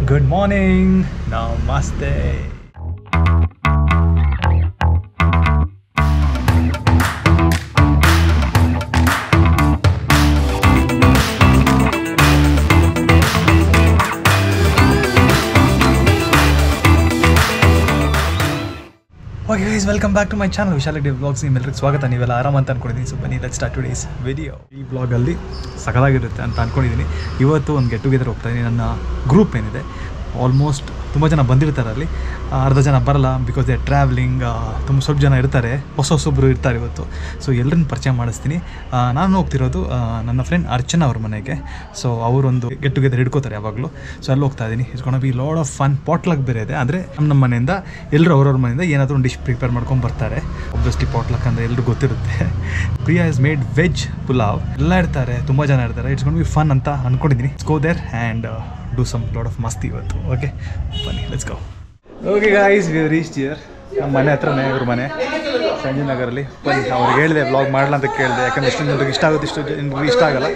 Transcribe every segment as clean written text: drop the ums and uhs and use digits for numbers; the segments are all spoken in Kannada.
Good morning. Namaste. Okay guys, welcome back to my channel Vishalak Vlogs. ನಿಮ್ಮೆಲ್ಲರಿಗೂ ಸ್ವಾಗತ. ನೀವೆಲ್ಲ ಆರಾಮ ಅಂತ ಅನ್ಕೊಂಡಿದ್ದೀನಿ. ಸೊ ಬನ್ನಿ ಲೆಟ್ಸ್ ಸ್ಟಾರ್ಟ್ ಟುಡೇಸ್ ವಿಡಿಯೋ. ಈ ವ್ಲಾಗಲ್ಲಿ ಸಕಲಾಗಿರುತ್ತೆ ಅಂತ ಅಂದ್ಕೊಂಡಿದ್ದೀನಿ. ಇವತ್ತು ಒಂದು ಗೆಟ್ ಟುಗೆದರ್ ಹೋಗ್ತಾ ಇದ್ದೀನಿ. ನನ್ನ ಗ್ರೂಪ್ ಏನಿದೆ ಆಲ್ಮೋಸ್ಟ್ ತುಂಬ ಜನ ಬಂದಿರ್ತಾರೆ. ಅಲ್ಲಿ ಅರ್ಧ ಜನ ಬರಲ್ಲ, ಬಿಕಾಸ್ ದೇ ಆರ್ ಟ್ರಾವೆಲಿಂಗ್. ಸ್ವಲ್ಪ ಜನ ಇರ್ತಾರೆ, ಹೊಸೊಬ್ಬರು ಇರ್ತಾರೆ ಇವತ್ತು. ಸೊ ಎಲ್ಲರನ್ನ ಪರಿಚಯ ಮಾಡಿಸ್ತೀನಿ. ನಾನು ಹೋಗ್ತಿರೋದು ನನ್ನ ಫ್ರೆಂಡ್ ಅರ್ಚನಾ ಅವ್ರ ಮನೆಗೆ. ಸೊ ಅವರೊಂದು ಗೆಟ್ ಟುಗೆದರ್ ಹಿಡ್ಕೋತಾರೆ ಯಾವಾಗಲೂ. ಸೊ ಅಲ್ಲಿ ಹೋಗ್ತಾ ಇದ್ದೀನಿ. It's gonna be lot of fun. Potluck ಬೇರೆ ಇದೆ. ಅಂದರೆ ನಮ್ಮ ಮನೆಯಿಂದ ಎಲ್ಲರೂ ಅವ್ರವ್ರ ಮನೆಯಿಂದ ಏನಾದರೂ ಒಂದು ಡಿಶ್ ಪ್ರಿಪೇರ್ ಮಾಡ್ಕೊಂಡು ಬರ್ತಾರೆ. ಒಬ್ವಿಯಸ್ಲಿ ಪಾಟ್ಲಕ್ ಅಂದರೆ ಎಲ್ಲರೂ ಗೊತ್ತಿರುತ್ತೆ. Priya is made veg pulao. ಎಲ್ಲ ಇರ್ತಾರೆ, ತುಂಬ ಜನ ಇರ್ತಾರೆ. ಇಟ್ಸ್ ಗೋಣ ಬಿ ಫನ್ ಅಂತ ಅಂದ್ಕೊಂಡಿದ್ದೀನಿ. Go there and do some lot of masti ಇವತ್ತು. ಓಕೆ ಬನ್ನಿ, let's go. Okay guys, we have reached here. ನಮ್ಮ ಮನೆ ಹತ್ರನೇ ಇವ್ರ ಮನೆ, ಸಂಜಯ್ ನಗರಲ್ಲಿ. ಬನ್ನಿ, ಅವ್ರಿಗೆ ಹೇಳಿದೆ ವ್ಲಾಗ್ ಮಾಡಲ್ಲ ಅಂತ ಕೇಳಿದೆ. ಯಾಕಂದರೆ ಇಷ್ಟು ಜನರಿಗೆ ಇಷ್ಟ ಆಗುತ್ತೆ, ಇಷ್ಟು ಜನರಿಗೆ ಇಷ್ಟ ಆಗಲ್ಲ.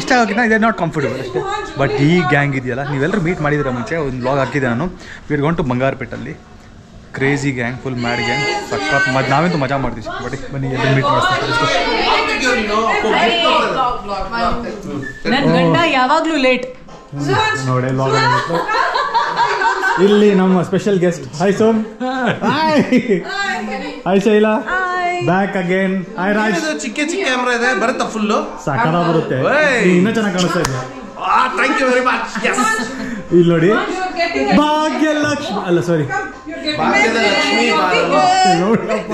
ಇಷ್ಟ ಆಗೋಕ್ಕಿಂತ ಇದೆ ನಾಟ್ ಕಂಫರ್ಟಬಲ್ ಅಷ್ಟೇ. ಬಟ್ ಈ ಗ್ಯಾಂಗ್ ಇದೆಯಲ್ಲ, ನೀವೆಲ್ಲರೂ ಮೀಟ್ ಮಾಡಿದ್ರೆ ಮುಂಚೆ ಒಂದು ವ್ಲಾಗ್ ಹಾಕಿದ್ದೆ ನಾನು. ವಿ ಆರ್ ಗೋನ್ ಟು ಬಂಗಾರಪೇಟಲ್ಲಿ. Crazy gang, full mad gang, ಸಖತ್ ನಾವಂತೂ ಮಜಾ ಮಾಡ್ತೀವಿ. ಬನ್ನಿ ಎಲ್ಲರೂ ಮೀಟ್ ಮಾಡಿಸ್ತೀನಿ. ನನ್ನ ಗಂಡ ಯಾವಾಗಲೂ ಲೇಟ್ ನೋಡಿ. ಇಲ್ಲಿ ನಮ್ಮ special guest. Hi Som. Hi Shaila. Back again. Hi Raj. ಚಿಕ್ಕ ಕ್ಯಾಮ್ರಾ ಇದೆ, ಬರುತ್ತಾ ಫುಲ್ಲು? ಸಾಕಾದ ಬರುತ್ತೆ, ಇನ್ನೂ ಚೆನ್ನಾಗಿ ಕಾಣಿಸ್ತಾ ಇದೆ. Thank you very much. ಇಲ್ಲಿ ನೋಡಿ, ಭಾಗ್ಯಲಕ್ಷ್ಮಿ ಅಲ್ಲ, ಸಾರಿ, ಭಾಗ್ಯದ ಲಕ್ಷ್ಮಿ. ನೋಡಪ್ಪ,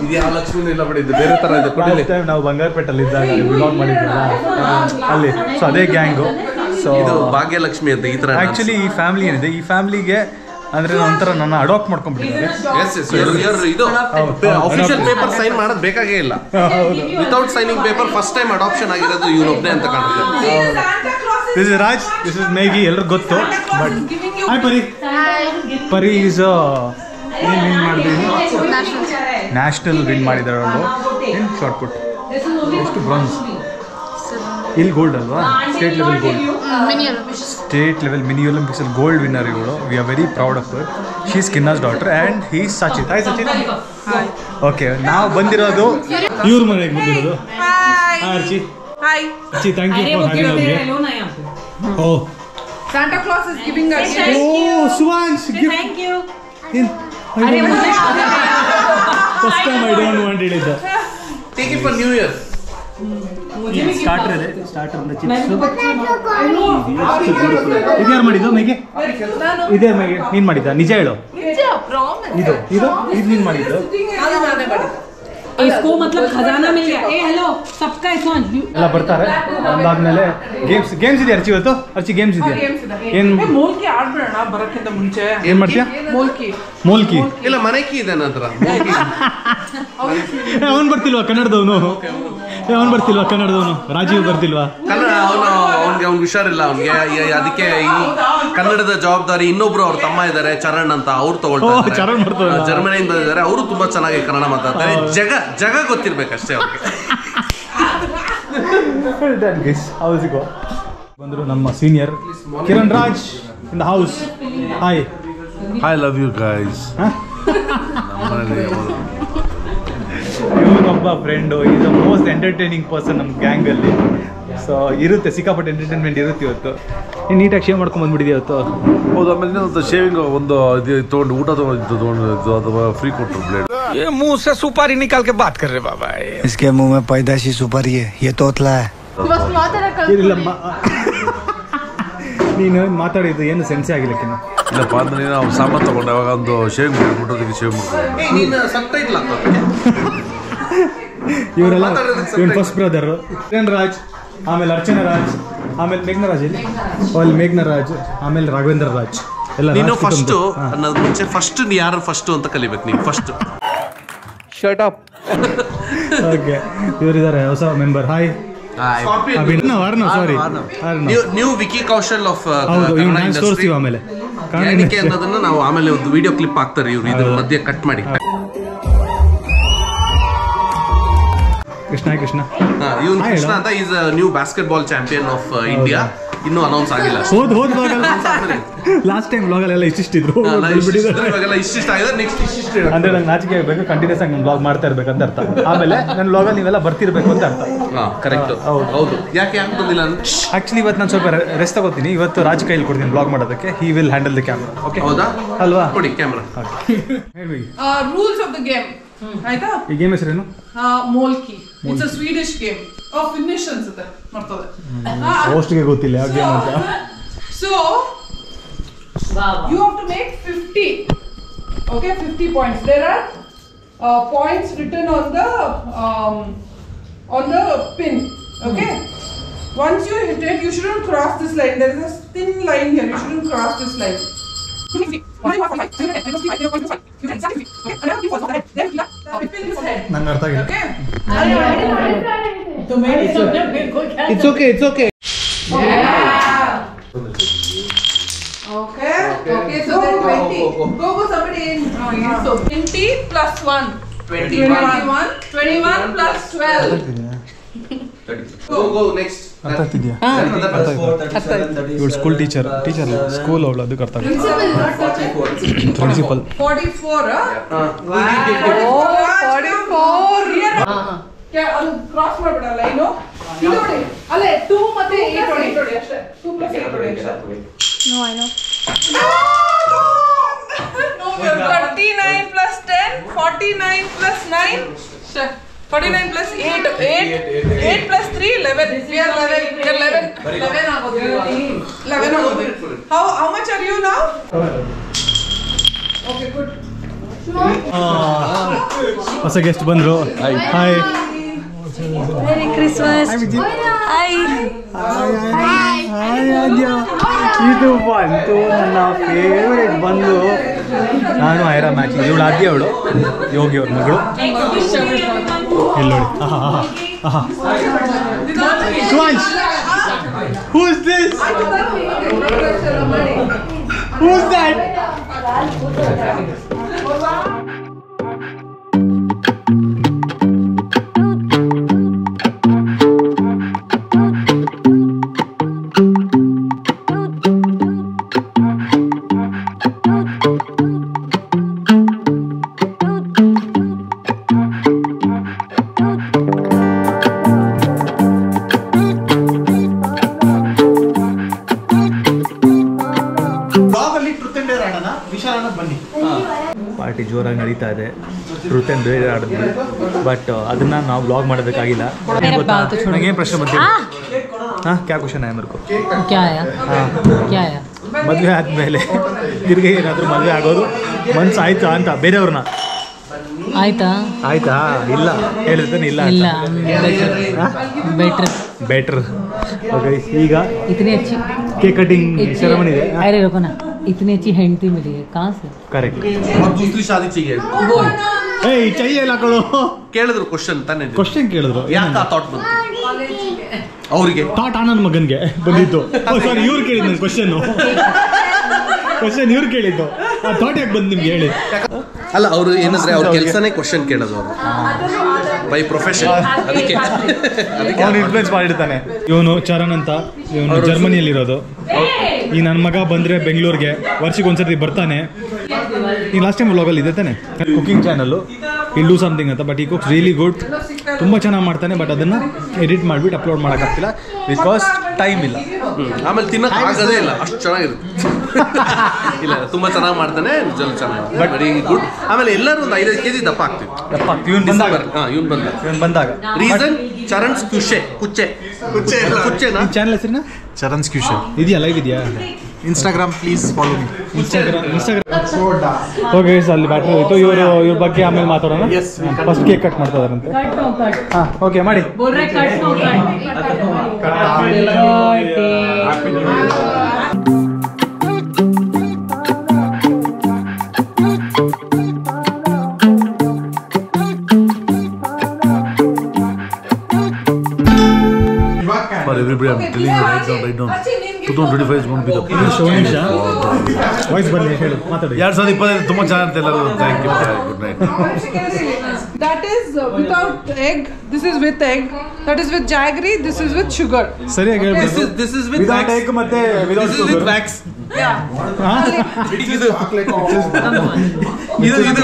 ಇದು ಯಾವ ಲಕ್ಷ್ಮಿ ಇಲ್ಲ ಬಿಡಿ, ಇದು ಬೇರೆ ತರ ಇದೆ. ಲಾಸ್ಟ್ ಟೈಮ್ ನಾವು ಬಂಗಾರಪೇಟಲ್ಲಿ ಇದ್ದಾಗ ವ್ಲಾಗ್ ಮಾಡಿದ್ವಲ್ಲ ಅಲ್ಲಿ. ಸೊ ಅದೇ ಗ್ಯಾಂಗು. ಸೊ ಇದು ಭಾಗ್ಯಲಕ್ಷ್ಮಿ ಅಂತ ಈ ತರ. ಆಕ್ಚುಲಿ ಈ ಫ್ಯಾಮಿಲಿ ಏನಿದೆ, ಈ ಫ್ಯಾಮಿಲಿಗೆ ಅಂದ್ರೆ ಒಂಥರ ನನ್ನ ಅಡಾಪ್ಟ್ ಮಾಡ್ಕೊಂಡ್ಬಿಟ್ಟಿದ್ದಾರೆ. ಇದು ಅಫಿಷಿಯಲ್ ಪೇಪರ್ ಸೈನ್ ಮಾಡೋದು ಬೇಕಾಗೇ ಇಲ್ಲ. Without signing paper first time adoption ಆಗಿರೋದು ಇವನೊಬ್ಬನೇ ಅಂತ ಕಾಣುತ್ತೆ. This is Raj, this is Meghi, ಎಲ್ರಿಗೂ ಗೊತ್ತು. ಬಟ್ ಹಾಯ್ ಪರಿ. ಪರಿ ಈಸ್ ಏನು ವಿನ್ ಮಾಡಿದ್ರು? ನ್ಯಾಷನಲ್ ವಿನ್ ಮಾಡಿದ್ದಾರೆ ಅವರು. ಏನು ಶಾರ್ಟ್ ಪುಟ್, ಎಷ್ಟು ಬ್ರಾನ್ಸ್, ಇಲ್ಲಿ ಗೋಲ್ಡ್ ಅಲ್ವಾ? State level gold, state level mini Olympics ಅಲ್ಲಿ ಗೋಲ್ಡ್ ವಿನ್ನರ್ ಇವಳು. We are very proud of her. She is ಕಿನ್ನಾಸ್ daughter and he is Sachit. Hi Sachit. Okay, ನಾವು ಬಂದಿರೋದು ಇವ್ರ ಮನೆಗೆ ಬಂದಿರೋದು. Archi. Archi, thank you for having us. Oh, Santa Claus is giving us. Oh, Suvansh, gift. Thank you. First time I don't want it. Take it for New Year. Starter ಇದೆ, ಸ್ಟಾರ್ಟರ್ ಅಂದ್ರೆ ಚಿಪ್ಸ್. ಇದು ಯಾರು ಮಾಡಿದ್ದು? ಮೇಗೆ ಇದೇ ಮೇಗೆ ನೀನು ಮಾಡಿದ್ದ? ನಿಜ ಹೇಳು. ಇದು ಇದು ಇದು ನೀನು ಮಾಡಿದ್ದು? इसको मतलब खजाना मिल गया. ए हेलो सबका इसको ಎಲ್ಲ ಬರ್ತಾರೆ. ಅದಾದ್ಮೇಲೆ ಗೇಮ್ಸ್ ಇದೆ. ಅರ್ಚಿ ಇವತ್ತು ಅರ್ಚಿ ಗೇಮ್ಸ್ ಇದೆಯಾ? ಏನು ಮೂಲ್ಕಿ ಆಡ್ಬಿಡೋಣ ಬರಕ್ಕಿಂತ ಮುಂಚೆ. ಏನು ಮಾಡ್ತೀಯಾ? ಮೂಲ್ಕಿ ಇಲ್ಲ, ಮನೆಕಿ ಇದೆ ನನ್ನ ಹತ್ರ. ಅವನು ಬರ್ತಿಲ್ವಾ ಕನ್ನಡದವನು? ಅವನು ಬರ್ತಿಲ್ವಾ ಕನ್ನಡದವನು? ರಾಜೀವ್ ಬರ್ತಿಲ್ವಾ? ಅವ್ನಿಗೆ ಹುಷಾರಿಲ್ಲ ಅವ್ನಿಗೆ. ಅದಕ್ಕೆ ಈ ಕನ್ನಡದ ಜವಾಬ್ದಾರಿ ಇನ್ನೊಬ್ರು ಅವ್ರ ತಮ್ಮ ಇದ್ದಾರೆ, ಚರಣ್ ಅಂತ, ಅವ್ರು ತಗೊಳ್ತಾರೆ. ಜರ್ಮನಿಯಿಂದ ಬಂದಿದ್ದಾರೆ. ಅವರು ತುಂಬಾ ಚೆನ್ನಾಗಿ ಕನ್ನಡ ಮಾತಾಡ್ತಾರೆ. ಜಗ ಗೊತ್ತಿರ್ಬೇಕಷ್ಟೇ ಅವ್ರಿಗೆ. ಬಂದರು ನಮ್ಮ senior Kiran Raj in the house. Hi. I love you guys. ಇವನೊಬ್ಬ friend, is the most entertaining person ನಮ್ಮ ಗ್ಯಾಂಗಲ್ಲಿ. ಸೊ ಇರುತ್ತೆ, ಸಿಕ್ಕಾಪಟ್ಟೆ ಎಂಟರ್ಟೈನ್ಮೆಂಟ್ ಇರುತ್ತೆ ಇವತ್ತು. ನೀನು ನೀಟಾಗಿ ಶೇವ್ ಮಾಡ್ಕೊಂಡು ಬಂದ್ಬಿಟ್ಟಿದೆ ಇವತ್ತು. ಹೌದು, ಆಮೇಲೆ ಒಂದು ಶೇವಿಂಗ್ ಒಂದು ಇದು ತೊಗೊಂಡು ಊಟ ತೊಗೊಂಡಿದ್ದು ಅಥವಾ ಫ್ರೀ ಕೊಟ್ಟರು ಬ್ಲೇಡ್. ये मुंह से सुपारी निकाल के बात कर रहे बाबा. इसके मुंह में पैदाशी सुपारी है, ये तोतला है. ಇಲ್ಲ, ನೀನು ಮಾತಾಡಿದ್ದು ಏನು ಸೆನ್ಸೇ ಆಗಿಲ್ಲಕ್ಕಿನ್ನ. ಇಲ್ಲಪ್ಪ ಅಂದ್ರೆ ನಾವು ಸಾಮಾನು ತಗೊಂಡು ಅವಾಗ ಒಂದು ಶೇವಿಂಗ್ ಮಾಡಿಬಿಟ್ಟು ಶೇವ್ ಮಾಡ್ಕೊಂಡು ಇವರೆಲ್ಲ ಇವನ್ ಫಸ್ಟ್ ಬ್ರದರ್ ಕಿರಣ್ ರಾಜ್, ಆಮೇಲೆ ಅರ್ಚನಾ ರಾಜ್, ಆಮೇಲೆ ಮೇಘ್ನಾ ರಾಜ್, ಅಲ್ಲಿ ಮೇಘ್ನಾ ರಾಜ್, ಆಮೇಲೆ ರಾಘವೇಂದ್ರ ರಾಜ್. ಎಲ್ಲ ನೀನು ಫಸ್ಟ್ ಅನ್ನೋದು ಮುಂಚೆ ಫಸ್ಟ್ ಯಾರು ಫಸ್ಟ್ ಅಂತ ಕಲಿಬೇಕು ನೀನು ಫಸ್ಟ್. Shut up. ಓಕೆ, ಇವರಿದ್ದಾರೆ ಹೊಸ member. Hi. New Vicky Kaushal ಆಫ್ ತೋರಿಸ್ತೀವಿ ಆಮೇಲೆ. ಅನ್ನೋದನ್ನ ನಾವು ಆಮೇಲೆ ಒಂದು ವಿಡಿಯೋ ಕ್ಲಿಪ್ ಹಾಕ್ತಾರೆ ಇವ್ರು ಇದ್ರ ಮಧ್ಯೆ ಕಟ್ ಮಾಡಿ. ಕೃಷ್ಣ ಇವನು ಕೃಷ್ಣ ಅಂತ is new basketball champion of India. ಇನ್ನೂ ಅನೌನ್ಸ್ ಆಗಿಲ್ಲ. ಹೋದ್ ಲಾಸ್ಟ್ ಟೈಮ್ ಬ್ಲಾಗಲ್ಲೆಲ್ಲ ಇಷ್ಟಿದ್ರು ಇವಾಗೆಲ್ಲ ಇಷ್ಟಿಷ್ಟ ಆಗಿದೆ. ನೆಕ್ಸ್ಟ್ ಇಷ್ಟಿಷ್ಟ ಅಂದ್ರೆ ನಂಗೆ ನಾಚಿಕೆ ಆಗಬೇಕು, ಕಂಟಿನ್ಯೂಸ್ ಆಗಿ ನಾನು ಬ್ಲಾಗ್ ಮಾಡ್ತಾ ಇರ್ಬೇಕಂತ ಅರ್ಥ. ಆಮೇಲೆ ನನ್ನ ಬ್ಲಾಗಲ್ಲಿ ನೀವೆಲ್ಲ ಬರ್ತಿರ್ಬೇಕು ಅಂತ ಅರ್ಥ. ಕರೆಕ್ಟ್. ಹೌದು. ಯಾಕೆ ಬಂದಿಲ್ಲ? ಆಕ್ಚುಲಿ ಇವತ್ತು ನಾನು ಸ್ವಲ್ಪ ರೆಸ್ಟ್ ತಗೋತೀನಿ. ಇವತ್ತು ರಾಜ್ ಕೈಯಲ್ಲಿ ಕೊಡ್ತೀನಿ ಬ್ಲಾಗ್ ಮಾಡೋದಕ್ಕೆ. He will handle the camera. Okay ಹೌದಾ? ಅಲ್ವಾ? ಕೊಡಿ ಕ್ಯಾಮ್ರಾ. ಹೇಳಿ ರೂಲ್ಸ್ ಆಫ್ ದ ಗೇಮ್ ಆಯ್ತಾ? ಈ ಗೇಮ್ ಹೆಸರೇನು? Molkky. It's a Swedish game. Finnish ಅನ್ಸುತ್ತೆ, ಮರ್ತೋದೆ. ಮೋಸ್ಟ್ಗೆ ಗೊತ್ತಿಲ್ಲ ಯಾವ ಗೇಮ್ ಅಂತ. So you have to make 50. Okay, 50 points. There are points written on the pin. Okay. Once you hit it, you shouldn't cross this line. There is a thin line here. You shouldn't cross this line. ನಂಗೆ ಅರ್ಥ ಆಗಿಲ್ಲ. It's okay. It's okay. Okay, so then 20. Go somebody in. So 20 plus 1. 21 plus 12. Go next. ಅರ್ಥ ಆಗ್ತಿದ್ಯಾ? ಇವಳು ಸ್ಕೂಲ್ ಟೀಚರ್ ಸ್ಕೂಲ್ ಅವಳು, ಅದಕ್ಕೆ ಅರ್ಥ ಆಗುತ್ತೆ. ಪ್ರಿನ್ಸಿಪಲ್ 44. 44. ಅದು ಕ್ರಾಸ್ ಮಾಡ್ಬಿಡ ಲೈನು. ಇದು ನೋಡಿ, ಅಲ್ಲೇ 2 ಮತ್ತೆ 8 ನೋಡಿ ಅಷ್ಟೇ. 2 plus 8 ನೋಡಿ ಅಷ್ಟೇ. No, I know. No, 39 plus 10, 49 plus 9. 49 plus 8, 8 plus 3, 11. We are 11 ಆಗೋದು. 11 ಆಗೋದು. How much are you now? Okay, good. ಹೊಸ ಗೆಸ್ಟ್ ಬಂದ್ರು. ಹಾಯ್. Merry Christmas. Hi. ಇದು ಬಂತು ನನ್ನ ಫೇವ್ರೇಟ್ ಬಂದು. ನಾನು ಐರಾ ಮ್ಯಾಚಿಂಗ್. ಇವಳು ಆದ್ಯ, ಅವಳು ಯೋಗಿ ಅವ್ರ ಮಗಳು. ಇಲ್ಲಿ ನೋಡಿ. Who's this? Who's that? Party ಜೋರಾಗಿ ನಡೀತಾ ಇದೆ. ಟ್ರೂತ್ ಆ್ಯಂಡ್ ಡೇರ್ ಆಡಿದ್ವಿ, ಬಟ್ ಅದನ್ನ ನಾವು ಬ್ಲಾಗ್ ಮಾಡೋದಕ್ಕಾಗಿಲ್ಲ. ನಂಗೇನು ಪ್ರಶ್ನೆ ಬಂದಿಲ್ಲ. ಹಾಂ, ಕ್ಯಾ ಕ್ವಶನ್ ಆಯ ಮರ್ಕೋ? ಮದುವೆ ಆದಮೇಲೆ ತಿರ್ಗಿ ಏನಾದರೂ ಮದುವೆ ಆಗೋದು ಮನ್ಸಾಯ್ತಾ ಅಂತ ಬೇರೆಯವ್ರನ್ನ? ಆಯ್ತಾ? ಇಲ್ಲ ಹೇಳಿರ್ತಾನೆ ಇಲ್ಲ. ಬೆಟರ್. ಓಕೆ, ಈಗ ಕೇಕ್ ಕಟಿಂಗ್ ಸೆರೆಮನಿ ಇದೆ. इतनी अच्छी हेंडती मिली है कहाँ से? करेक्ट. और दूसरी शादी चाहिए. ಏಯ್ चाहिए ಇಲ್ಲ ಕಣೋ. ಕೇಳಿದ್ರು ಕ್ವಶನ್ ತಾನೇ. ಕ್ವಶನ್ ಕೇಳಿದ್ರು. ಯಾಕೆ ಆ ಥಾಟ್ ಬಂತು ಅವರಿಗೆ? ಥಾಟ್ ಆನಂದ್ ಮಗನ್ಗೆ ಬಂದಿತ್ತು. ಸಾರಿ, ಇವ್ರು ಕೇಳಿದ್ದು ಕ್ವಶನ್ ಇವ್ರು ಕೇಳಿದ್ದು. ಆ ಥಾಟ್ ಯಾಕೆ ಬಂದು ನಿಮ್ಗೆ ಹೇಳಿ? ಅಲ್ಲ, ಅವರು ಏನಂದ್ರೆ ಅವ್ರ ಕೆಲಸನೇ ಕ್ವಶನ್ ಕೇಳೋದು. ಅವರು ಬೈ ಪ್ರೊಫೆಷನ್. ಅದಕ್ಕೆ ಅವನು ಇನ್ಫ್ಲೂಯೆನ್ಸ್ ಮಾಡಿರ್ತಾನೆ. ಇವನು ಚರಣ್ ಅಂತ, ಇವನು ಜರ್ಮನಿಯಲ್ಲಿರೋದು. ಈ ನನ್ನ ಮಗ ಬಂದರೆ ಬೆಂಗಳೂರಿಗೆ ವರ್ಷಕ್ಕೆ ಒಂದ್ಸತಿ ಬರ್ತಾನೆ. ಈ ಲಾಸ್ಟ್ ಟೈಮ್ ವ್ಲಾಗಲ್ಲಿ ಇದೆ ತಾನೆ, ಕುಕಿಂಗ್ ಚಾನಲ್ಲು, ಇಲ್ ಡೂ ಸಮಥಿಂಗ್ ಅಂತ. ಬಟ್ ಈ ಕುಕ್ಸ್ ರಿಯಲಿ ಗುಡ್, ತುಂಬ ಚೆನ್ನಾಗಿ ಮಾಡ್ತಾನೆ. ಬಟ್ ಅದನ್ನು ಎಡಿಟ್ ಮಾಡಿಬಿಟ್ಟು ಅಪ್ಲೋಡ್ ಮಾಡೋಕ್ಕಾಗ್ತಿಲ್ಲ ಬಿಕಾಸ್ ಟೈಮ್ ಇಲ್ಲ. ಆಮೇಲೆ ತಿನ್ನಕ್ಕೆ ಆಗೋದೇ ಇಲ್ಲ, ಅಷ್ಟು ಚೆನ್ನಾಗಿರುತ್ತೆ. ಇಲ್ಲ, ತುಂಬ ಚೆನ್ನಾಗಿ ಮಾಡ್ತಾನೆ, ನಿಜವೂ ಚೆನ್ನಾಗಿ, ಬಟ್ ವೆರಿ ಗುಡ್. ಆಮೇಲೆ ಎಲ್ಲರೂ ಒಂದು 5 kg ದಪ್ಪ ಆಗ್ತೀವಿ. ಇವನು ಬಂದಾಗ ರೀಸನ್ ಚರಣ್ಸ್ ಕುಚ್ಚೆನಾ ಚಾನಲ್ ಹೆಸರಿನ चरण क्यूशन ಇದೆಯಾ? ಲೈವ್ ಇದೆಯಾ? Instagram please follow me. Instagram. Okay, ಅಲ್ಲಿ ಬ್ಯಾಟ್ರಿ ಹೋಯ್ತು. ಇವ್ರ ಬಗ್ಗೆ ಆಮೇಲೆ ಮಾತಾಡೋಣ. ಫಸ್ಟ್ ಕೇಕ್ ಕಟ್ ಮಾಡ್ತಾ ಇದಾರಂತೆ. ಹಾಂ, ಓಕೆ, ಮಾಡಿ. For everybody, I'm telling you right now. 2025 is going to be the best. Voice ಬರಲಿ ಹೇಳು ಮಾತಾಡಿ. 2025 ತುಂಬಾ ಚೆನ್ನಾಗಿರುತ್ತೆ ಎಲ್ಲರೂ. Thank you. Good night. That is without egg. This is with egg. That is with jaggery. This is with sugar. ಸರಿಯಾಗಿ ಹೇಳಿ. This is with wax. egg ಮತ್ತೆ without This is with wax. Yeah. ಇದು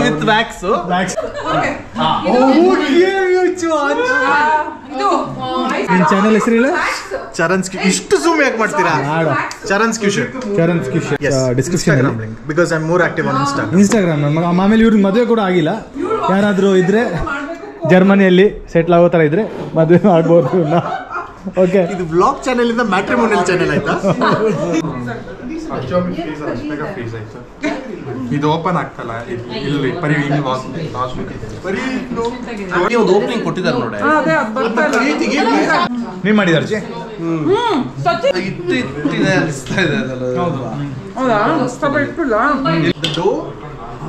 with wax. Okay. ನಿನ್ನ ಚಾನಲ್ ಹೆಸರು ಹೇಳು. ಚರನ್ಸ್ ಇಷ್ಟು ಝೂಮ್ ಯಾಕೆ ಮಾಡ್ತೀರಾ? ಚರನ್ಸ್ ಕ್ಯೂಷನ್. Description because I am more active on Instagram. ಆಮೇಲೆ ಇವ್ರಿಗೆ ಮದುವೆ ಕೂಡ ಆಗಿಲ್ಲ. ಯಾರಾದರೂ ಇದ್ರೆ ಜರ್ಮನಿಯಲ್ಲಿ ಸೆಟ್ಲ್ ಆಗೋ ಥರ ಇದ್ರೆ ಮದುವೆ ಮಾಡ್ಬೋದು. ಓಕೆ, ಇದು ವ್ಲಾಗ್ ಚಾನೆಲ್ ಇಂದ ಮ್ಯಾಟ್ರಿಮೋನಿಯಲ್ ಚಾನೆಲ್ ಆಯ್ತಾ? ಇದು ಓಪನ್ ಆಗ್ತಲ್ಲ ಇಲ್ಲಿ ಪರಿ ಒಂದು ಓಪನಿಂಗ್ ಕೊಟ್ಟಿದ್ದಾರೆ ನೋಡಿ. ನೀವು ಮಾಡಿದಾರ ಇಟ್ಟಿದೆ ಅನಿಸ್ತಾ ಇದೆ ಅದಲ್ಲ. ಹೌದಾ? ಸ್ವಲ್ಪ ಇಟ್ಬಿಡ್ಲ? The dough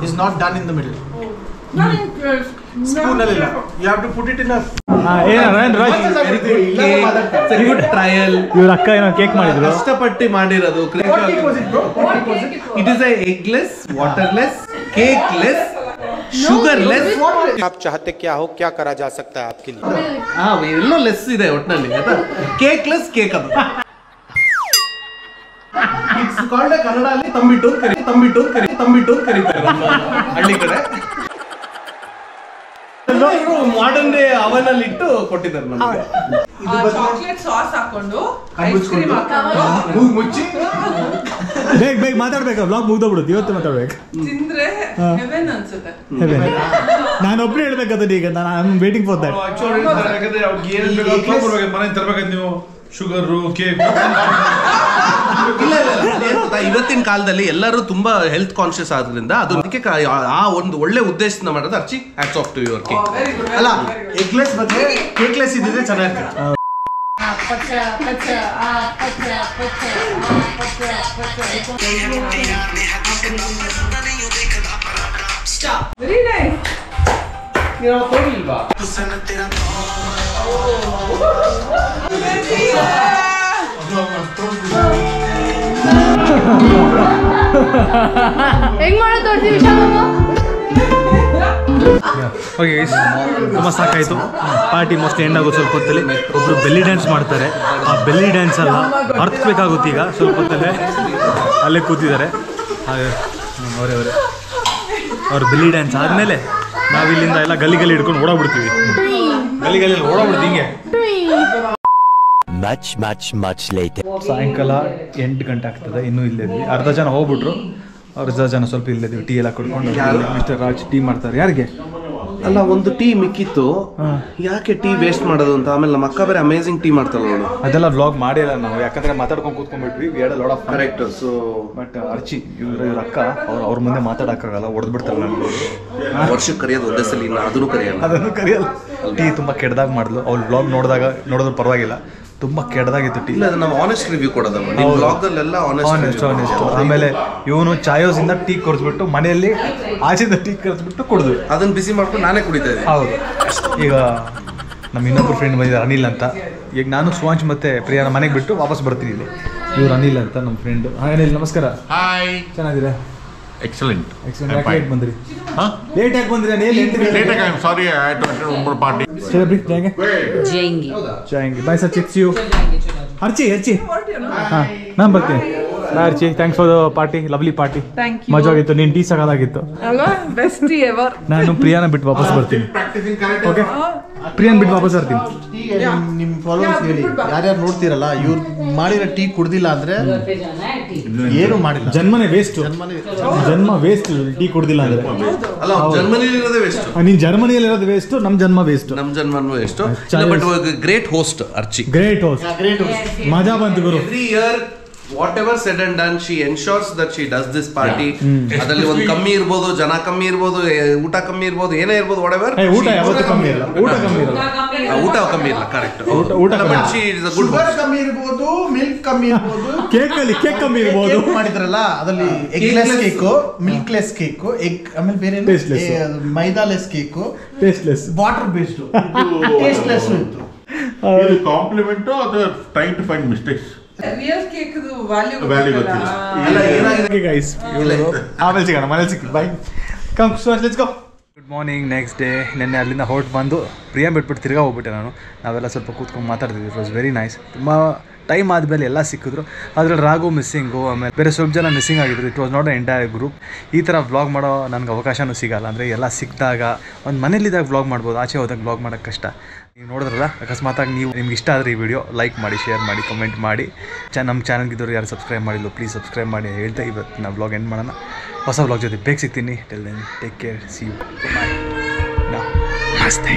is not done in the middle. Spoon alilla. You have to put it in a trial. ಇವ್ರ ಅಕ್ಕ ಏನೋ ಕೇಕ್ ಮಾಡಿದ್ರು. ಕಷ್ಟಪಟ್ಟು ಮಾಡಿರೋದು. It is eggless, waterless, cakeless, sugarless. आप चाहते क्या हो, क्या करा जा सकता है आपके लिए? ಎಲ್ಲೋ ಲೆಸ್ ಇದೆ ಒಟ್ಟಿನಲ್ಲಿ ಆಯ್ತಾ. ಕೇಕ್ಲೆಸ್ ಕೇಕ್ ಅದು. ಇಟ್ಸ್ ಕಾಲ್ಡ್ ಕನ್ನಡದಲ್ಲಿ ತಂಬಿಟ್ಟು ಕರೀತಾರೆ ನಮ್ಮ ಹಳ್ಳಿ ಕಡೆ. ಮಾಡರ್ನ್ ಡೇ ಅವನ್ ಅಲ್ಲಿ ಇಟ್ಟು ಕೊಟ್ಟಿದ್ದಾರೆ ನಮಗೆ. ಚಾಕ್ಲೇಟ್ ಸಾಸ್ ಹಾಕೊಂಡು ಐಸ್ ಕ್ರೀಮ್ ಹಾಕೊಂಡು ಮುಚ್ಚಿ ಬೇಗ ಮಾತಾಡ್ಬೇಕು. ಬ್ಲಾಗ್ ಮುಗ್ದೋಗ್ಬಿಡುತ್ತೆ. ಇವತ್ತು ಮಾತಾಡ್ಬೇಕು. ತಿಂದ್ರೆ ಹೆವೆನ್ ಅನ್ಸುತ್ತೆ. ನಾನು ಒಬ್ಬನೇ ಹೇಳ್ಬೇಕಂತ ಈಗ. ನಾನು I am waiting for that. ಮನೆ ತರಬೇಕಂತ ನೀವು ಶುಗರು ಕೇಕ್. ಇಲ್ಲ ಇವತ್ತಿನ ಕಾಲದಲ್ಲಿ ಎಲ್ಲರೂ ತುಂಬಾ ಹೆಲ್ತ್ ಕಾನ್ಶಿಯಸ್ ಆದ್ರಿಂದ ಅದಕ್ಕೆ ಆ ಒಂದು ಒಳ್ಳೆ ಉದ್ದೇಶದಿಂದ ಮಾಡೋದು. Archi hats off to your cake. ಅಲ್ಲ, ಎಗ್ಲೆಸ್ ಮತ್ತೆ ಕೇಕ್ಲೆಸ್ ಇದ್ದಿದ್ರೆ ಚೆನ್ನಾಗಿರುತ್ತೆ. Very nice. ಹೆಂಗ್ ಮಾಡೋದು ತೋರಿಸಿ ವಿಶಾಲ್ ಮಾಮ. ಓಕೆ ಗೈಸ್, ತುಂಬ ಸಾಕಾಯಿತು. ಪಾರ್ಟಿ ಮೋಸ್ಟ್ಲಿ ಎಂಡ್ ಆಗೋ ಸ್ವಲ್ಪ ಹೊತ್ತಲ್ಲಿ. ಒಬ್ಬರು ಬೆಲ್ಲಿ ಡ್ಯಾನ್ಸ್ ಮಾಡ್ತಾರೆ. ಆ ಬೆಲ್ಲಿ ಡ್ಯಾನ್ಸ್ ಎಲ್ಲ ಅರ್ಥಬೇಕಾಗುತ್ತೆ. ಈಗ ಸ್ವಲ್ಪ ಹೊತ್ತಲ್ಲೇ ಅಲ್ಲೇ ಕೂತಿದ್ದಾರೆ. ಅವರೇ ಅವ್ರ ಬೆಲ್ಲಿ ಡ್ಯಾನ್ಸ್ ಆದಮೇಲೆ ನಾವಿಲ್ಲಿಂದ ಎಲ್ಲ ಗಲ್ಲಿ ಹಿಡ್ಕೊಂಡು ಓಡಾಡ್ಬಿಡ್ತೀವಿ. ಗಲ್ಲಿ ಓಡಾಡ್ಬಿಡ್ತೀವಿ ಹಿಂಗೆ. much later. ಸಾಯಂಕಾಲ 8 ಗಂಟೆ ಆಗ್ತದೆ. ಇನ್ನೂ ಇಲ್ಲಿದ್ವಿ. ಅರ್ಧ ಜನ ಹೋಗ್ಬಿಟ್ರು. ಅರ್ಧ ಜನ ಸ್ವಲ್ಪ ಇಲ್ಲಿದ್ವಿ. ಟೀ ಎಲ್ಲ ಕುಡ್ಕೊಂಡು. ಮಿಸ್ಟರ್ ರಾಜ್ ಟೀ ಮಾಡ್ತಾರೆ. ಯಾರಿಗೆ ಅಲ್ಲ, ಒಂದು ಟೀ ಮಿಕ್ಕಿತ್ತು, ಯಾಕೆ ಟೀ ವೇಸ್ಟ್ ಮಾಡೋದು ಅಂತ. ಆಮೇಲೆ ನಮ್ಮ ಅಕ್ಕ ಬೇರೆ ಅಮೇಸಿಂಗ್ ಟೀ ಮಾಡ್ತಾಳೆ ನೋಡು. ಅದೆಲ್ಲ ವ್ಲಾಗ್ ಮಾಡಿಲ್ಲ ನಾವು, ಯಾಕಂದ್ರೆ ಮಾತಾಡ್ಕೊಂಡು ಕೂತ್ಕೊಂಡ್ಬಿಟ್ವಿ. We had a lot of correct. So but Archi ಇವ್ರ ಅಕ್ಕ ಅವ್ರ ಮುಂದೆ ಮಾತಾಡಕ್ಕಾಗಲ್ಲ, ಹೊಡೆದ್ಬಿಡ್ತಾರೆ ನಮ್ಗೆ. ವರ್ಷಕ್ಕೆ ಕರೆಯೋದು ಒಂದೇ ಸಲ, ಇನ್ನು ಅದನ್ನು ಕರೆಯಲ್ಲ. ಟೀ ತುಂಬಾ ಕೆಡ್ದಾಗ ಮಾಡಿದ್ಲು. ಅವ್ಳು ವ್ಲಾಗ್ ನೋಡಿದ್ರು ಪರವಾಗಿಲ್ಲ. ತುಂಬಾ ಕೆಡ್ದಾಗಿತ್ತು ಟೀ. ಇಲ್ಲ, ಅದು ನಾವು ಆನೆಸ್ಟ್ ರಿವ್ಯೂ ಕೊಡೋದಲ್ಲ. ನಿಮ್ಮ ವ್ಲಾಗ್ದಲ್ಲೆಲ್ಲ ಆನೆಸ್ಟ್. ಆಮೇಲೆ ಇವನು ಚಾಯೋಸಿಂದ ಟೀ ಕೊಡಿಸ್ಬಿಟ್ಟು ಮನೆಯಲ್ಲಿ ಆಚೆಯಿಂದ ಟೀ ಕರೆಸ್ಬಿಟ್ಟು ಕುಡಿದ್ವಿ. ಅದನ್ನ ಬಿಸಿ ಮಾಡ್ಕೊಂಡು ನಾನೇ ಕುಡಿತಾ ಇದ್ದೆ. ಹೌದು. ಈಗ ನಮ್ಮ ಇನ್ನೊಬ್ಬರು ಫ್ರೆಂಡ್ ಬಂದಿದ್ದಾರೆ, ಅನಿಲ್ ಅಂತ. ಈಗ ನಾನು ಸ್ವಾಂಚ್ ಮತ್ತೆ ಪ್ರಿಯಾನ ಮನೆಗೆ ಬಿಟ್ಟು ವಾಪಸ್ ಬರ್ತೀನಿ ಇಲ್ಲಿ. ಇವ್ರು ಅನಿಲ್ ಅಂತ ನಮ್ಮ ಫ್ರೆಂಡ್. ಅನಿಲ್ ನಮಸ್ಕಾರ. ಹಾಯ್, ಚೆನ್ನಾಗಿದ್ದೀರಾ? ಎಕ್ಸಲೆಂಟ್. ಲೇಟ್ ಬಂದ್ರಿ? ಲೇಟ್ ಆಗಿ ಬಂದ್ರಿ? Sorry, I had to attend one party. जाएंगे. Bye sir, chips you. Archi ಹಾಂ, ನಾನು ಬರ್ತೀನಿ. Archi, thanks for the party. Lovely party. ಮಜಾ ಆಗಿತ್ತು. ನೀನು ಟೀ ಸಗದಾಗಿತ್ತು. Best tea ever. ನಾನು ಪ್ರಿಯಾನ ಬಿಟ್ಟು ವಾಪಸ್ ಬರ್ತೀನಿ. ಓಕೆ, ಪ್ರಿಯಾನ್ ಬಿಟ್ಟು ವಾಪಸ್ ಬರ್ತೀನಿ. ನಿಮ್ಮ ಫಾಲೋವರ್ಸ್ ಹೇಳಿ, ಯಾರ್ಯಾರು ನೋಡ್ತೀರಲ್ಲ, ಇವ್ರು ಮಾಡಿರೋ ಟೀ ಕುಡ್ದಿಲ್ಲ ಅಂದ್ರೆ ಏನು ಮಾಡಿಲ್ಲ. ಜನ್ಮನೇ ವೇಸ್ಟ್. ಜನ್ಮ ವೇಸ್ಟ್ ಟೀ ಕುಡ್ದಿಲ್ಲ ಅಂದ್ರೆ. ಅಲ್ಲ, ಜರ್ಮನಿಲಿ ಇರೋದೇ ವೇಸ್ಟ್. ನೀನ್ ಜರ್ಮನಿಯಲ್ಲಿ ಇರೋದು ವೇಸ್ಟ್, ನಮ್ಮ ಜನ್ಮ ವೇಸ್ಟ್. ನಮ್ಮ ಜನ್ಮನೂ waste. But great host Archi. Great host. ಮಜಾ ಬಂತು ಗುರು. Every year whatever said and done, she ensures that she does this party. ಅದರಲ್ಲಿ ಒಂದು ಕಮ್ಮಿ ಇರ್ಬೋದು, ಜನ ಕಮ್ಮಿ ಇರ್ಬೋದು, ಊಟ ಕಮ್ಮಿ ಇರ್ಬೋದು, ಏನೇ ಇರ್ಬೋದು, whatever. ಊಟ ಯಾವತ್ತೂ ಕಮ್ಮಿ ಇರಲ್ಲ. ಊಟ ಕಮ್ಮಿ ಇರಲ್ಲ. ಊಟ ಕಮ್ಮಿ ಇಲ್ಲ. ಕರೆಕ್ಟ್. ಊಟ she is a good host. ಕಮ್ಮಿ ಇರ್ಬೋದು, ಮಿಲ್ಕ್ ಕಮ್ಮಿ ಇರ್ಬೋದು, ಕೇಕ್ ಕಮ್ಮಿ ಇರ್ಬೋದು. ಮಾಡಿದ್ರಲ್ಲ ಅದರಲ್ಲಿ eggless cake, milkless cake, egg, ಆಮೇಲೆ ಬೇರೆ ಮೈದಾಲೆಸ್ cake, tasteless, water based, tasteless ಇತ್ತು. ಇದು ಕಾಂಪ್ಲಿಮೆಂಟು ಅಥವಾ trying to find mistakes? Real cake value guys ಆಮೇಲೆ ಸಿಗೋಣ ಮನೇಲಿ ಸಿಗ್ತೀವಿ bye come so let's go. Good morning. Next day ನಿನ್ನೆ ಅಲ್ಲಿಂದ ಹೊರಟು ಬಂದು ಪ್ರಿಯಾ ಬಿಟ್ಬಿಟ್ಟು ತಿರ್ಗಾ ಹೋಗ್ಬಿಟ್ಟೆ ನಾನು. ನಾವೆಲ್ಲ ಸ್ವಲ್ಪ ಕೂತ್ಕೊಂಡು ಮಾತಾಡ್ತಿದ್ವಿ. It was very nice. ತುಂಬ ಟೈಮ್ ಆದಮೇಲೆ ಎಲ್ಲ ಸಿಕ್ಕಿದ್ರು. ಅದ್ರಲ್ಲಿ ರಾಘು ಮಿಸ್ಸಿಂಗು, ಆಮೇಲೆ ಬೇರೆ ಸ್ವಲ್ಪ ಜನ ಮಿಸ್ಸಿಂಗ್ ಆಗಿದ್ರು. It was not A entire group. ಈ ಥರ ವ್ಲಾಗ್ ಮಾಡೋ ನನಗೆ ಅವಕಾಶನೂ ಸಿಗಲ್ಲ. ಅಂದರೆ ಎಲ್ಲ ಸಿಕ್ಕಿದಾಗ ಒಂದು ಮನೇಲಿದ್ದಾಗ ವ್ಲಾಗ್ ಮಾಡ್ಬೋದು, ಆಚೆ ಹೋದಾಗ ವ್ಲಾಗ್ ಮಾಡೋಕ್ಕೆ ಕಷ್ಟ. ನೀವು ನೋಡಿದ್ರಲ್ಲ, ಅಕಸ್ಮಾತಾಗಿ ನಿಮ್ಗೆ ಇಷ್ಟ ಆದರೆ ಈ ವಿಡಿಯೋ ಲೈಕ್ ಮಾಡಿ, ಶೇರ್ ಮಾಡಿ, ಕಮೆಂಟ್ ಮಾಡಿ. ನಮ್ಮ ಚಾನಲ್ಗಿದ್ದವ್ರು ಯಾರು ಸಬ್ಸ್ಕ್ರೈಬ್ ಮಾಡಿಲ್ಲ ಪ್ಲೀಸ್ ಸಬ್ಸ್ಕ್ರೈಬ್ ಮಾಡಿ ಹೇಳ್ತಾ ಇವತ್ತು ನಾವು ವ್ಲಾಗ್ ಎಂಡ್ ಮಾಡೋಣ. ಹೊಸ ವ್ಲಾಗ್ ಜೊತೆ ಬೇಗ ಸಿಗ್ತೀನಿ. Till then take care, see you, bye. ನಮಸ್ತೆ.